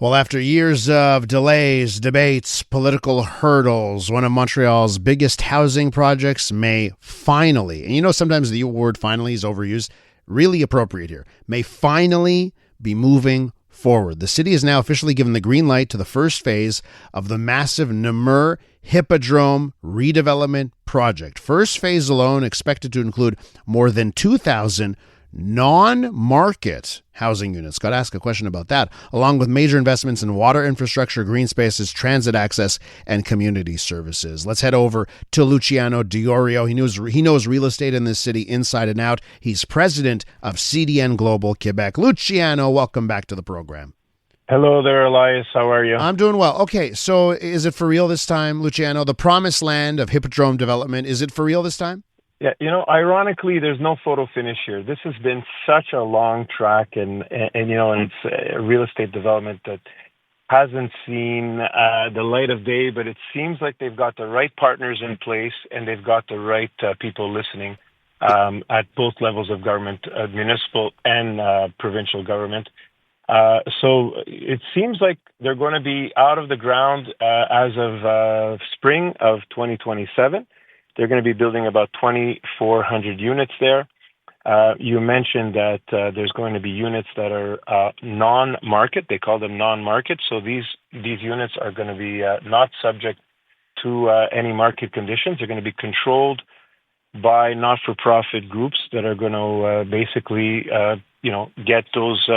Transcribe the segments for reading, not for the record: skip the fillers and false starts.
Well, after years of delays, debates, political hurdles, one of Montreal's biggest housing projects may finally, and sometimes the word finally is overused, really appropriate here, may finally be moving forward. The city has now officially given the green light to the first phase of the massive Namur Hippodrome redevelopment project. First phase alone expected to include more than 2,000 non-market housing units. Got to ask a question about that, along with major investments in water infrastructure, green spaces, transit access, and community services. Let's head over to Luciano Diorio. He knows real estate in this city inside and out. He's president of CDN Global Quebec. Luciano, welcome back to the program. Hello there, Elias. How are you? I'm doing well. Okay, so is it for real this time, Luciano? The promised land of Hippodrome development, is it for real this time? Yeah, ironically, there's no photo finish here. This has been such a long track, and it's a real estate development that hasn't seen the light of day, but it seems like they've got the right partners in place, and they've got the right people listening at both levels of government, municipal and provincial government. So it seems like they're going to be out of the ground as of spring of 2027. They're going to be building about 2,400 units there. You mentioned that there's going to be units that are non-market. They call them non-market. So these units are going to be not subject to any market conditions. They're going to be controlled by not-for-profit groups that are going to basically, get those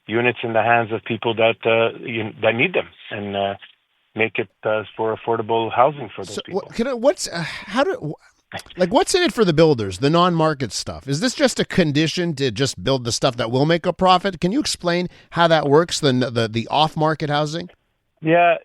units in the hands of people that need them and make it for affordable housing for those people. What's in it for the builders, the non-market stuff? Is this just a condition to just build the stuff that will make a profit? Can you explain how that works, the off-market housing? Yeah,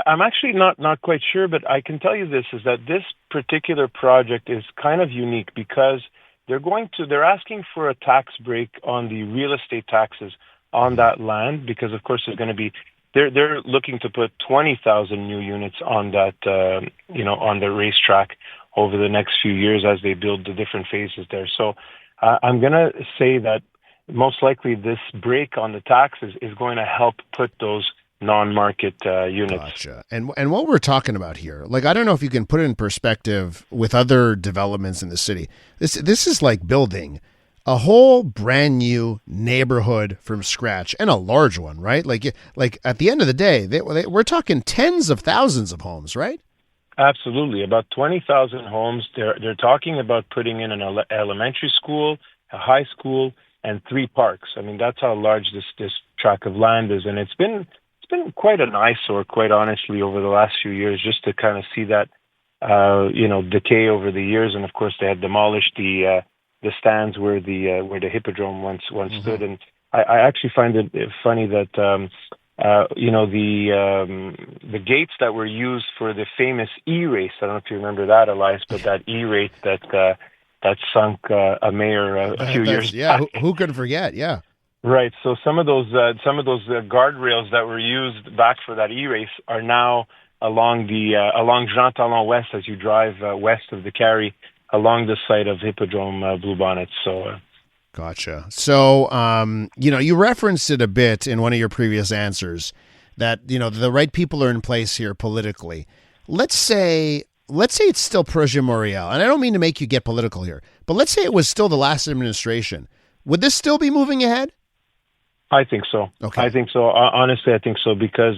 I'm actually not quite sure, but I can tell you this, is that this particular project is kind of unique because they're asking for a tax break on the real estate taxes on that land, because of course there's going to be they're looking to put 20,000 new units on that on the racetrack over the next few years as they build the different phases there. So I'm going to say that most likely this break on the taxes is going to help put those non-market units. Gotcha. And what we're talking about here, I don't know if you can put it in perspective with other developments in the city. This is like building a whole brand new neighborhood from scratch, and a large one, right? Like at the end of the day, we're talking tens of thousands of homes, right? Absolutely, about 20,000 homes. They're talking about putting in an elementary school, a high school, and 3 parks. I mean, that's how large this tract of land is, and it's been quite an eyesore, quite honestly, over the last few years, just to kind of see that decay over the years. And of course, they had demolished the stands where the Hippodrome once stood. And I actually find it funny that the gates that were used for the famous E-race, I don't know if you remember that, Elias, but that E-race that sunk a mayor a few years back. Who could forget? Yeah. Right. So some of those guardrails that were used back for that E-race are now along Jean Talon West as you drive west of the Carry, along the site of Hippodrome Bluebonnets. So, gotcha. So, you referenced it a bit in one of your previous answers that, the right people are in place here politically. Let's say it's still Projet Montreal, and I don't mean to make you get political here, but let's say it was still the last administration. Would this still be moving ahead? I think so. Okay. I think so. Honestly, I think so, because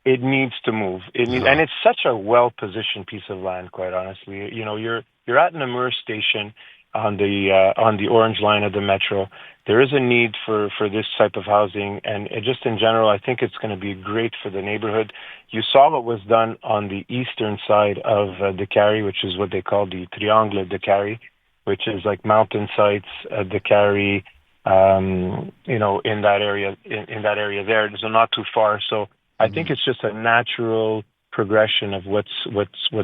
it needs to move. And it's such a well-positioned piece of land, quite honestly. You're at Namur Station on the Orange Line of the Metro. There is a need for this type of housing, and just in general, I think it's going to be great for the neighborhood. You saw what was done on the eastern side of the Carry, which is what they call the Triangle de Carry, which is like mountain sites, the Carry, in that area there. So not too far. So I think it's just a natural progression of what's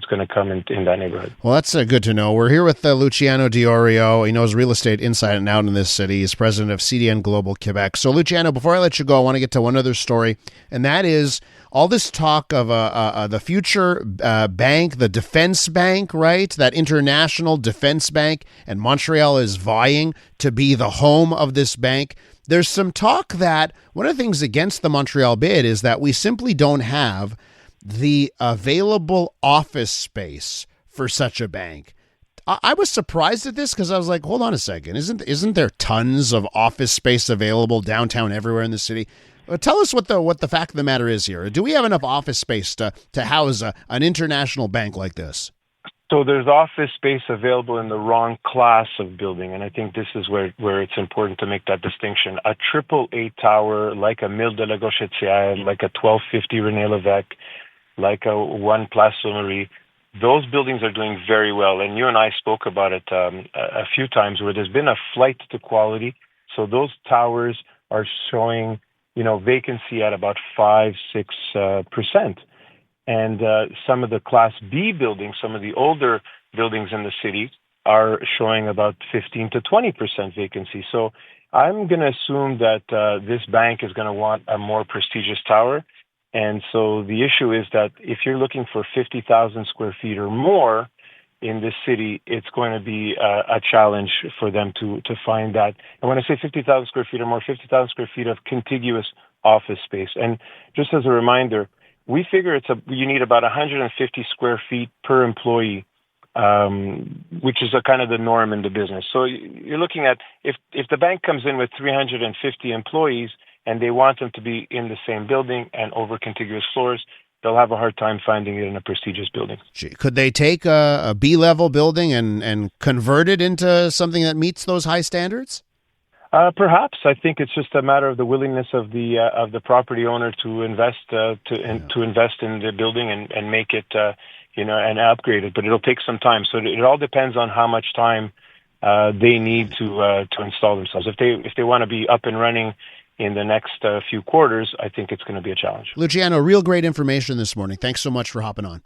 going to come in that neighborhood. Well, that's good to know. We're here with Luciano Diorio. He knows real estate inside and out in this city. He's president of CDN Global Quebec. So, Luciano, before I let you go, I want to get to one other story, and that is all this talk of the future bank, the defense bank, right? That international defense bank, and Montreal is vying to be the home of this bank. There's some talk that one of the things against the Montreal bid is that we simply don't have the available office space for such a bank. I was surprised at this because I was like, hold on a second. Isn't there tons of office space available downtown everywhere in the city? Tell us what the fact of the matter is here. Do we have enough office space to house an international bank like this? So there's office space available in the wrong class of building, and I think this is where it's important to make that distinction. A AAA tower, like a Mille de la Gauchetière, like a 1250 René Lévesque, like a One Place Marie, those buildings are doing very well. And you and I spoke about it a few times, where there's been a flight to quality. So those towers are showing, vacancy at about 5-6%. And some of the Class B buildings, some of the older buildings in the city, are showing about 15 to 20% vacancy. So I'm going to assume that this bank is going to want a more prestigious tower. And so the issue is that if you're looking for 50,000 square feet or more in this city, it's going to be a challenge for them to find that. And when I say 50,000 square feet or more, 50,000 square feet of contiguous office space. And just as a reminder, we figure you need about 150 square feet per employee, which is kind of the norm in the business. So you're looking at, if the bank comes in with 350 employees and they want them to be in the same building and over contiguous floors, they'll have a hard time finding it in a prestigious building. Gee, could they take a B-level building and convert it into something that meets those high standards? Perhaps. I think it's just a matter of the willingness of the property owner to invest to invest in the building and make it and upgrade it. But it'll take some time. So it all depends on how much time they need to install themselves. If they want to be up and running in the next few quarters, I think it's going to be a challenge. Luciano, real great information this morning. Thanks so much for hopping on.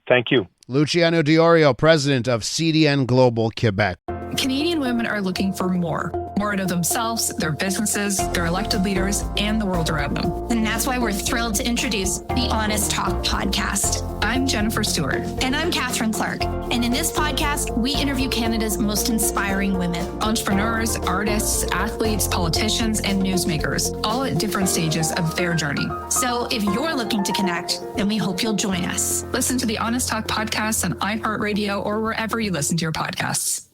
Thank you. Luciano Diorio, president of CDN Global Quebec. Canadian women are looking for more out of themselves, their businesses, their elected leaders, and the world around them. And that's why we're thrilled to introduce the Honest Talk podcast. I'm Jennifer Stewart. And I'm Catherine Clark. And in this podcast, we interview Canada's most inspiring women. Entrepreneurs, artists, athletes, politicians, and newsmakers, all at different stages of their journey. So if you're looking to connect, then we hope you'll join us. Listen to the Honest Talk podcast on iHeartRadio or wherever you listen to your podcasts.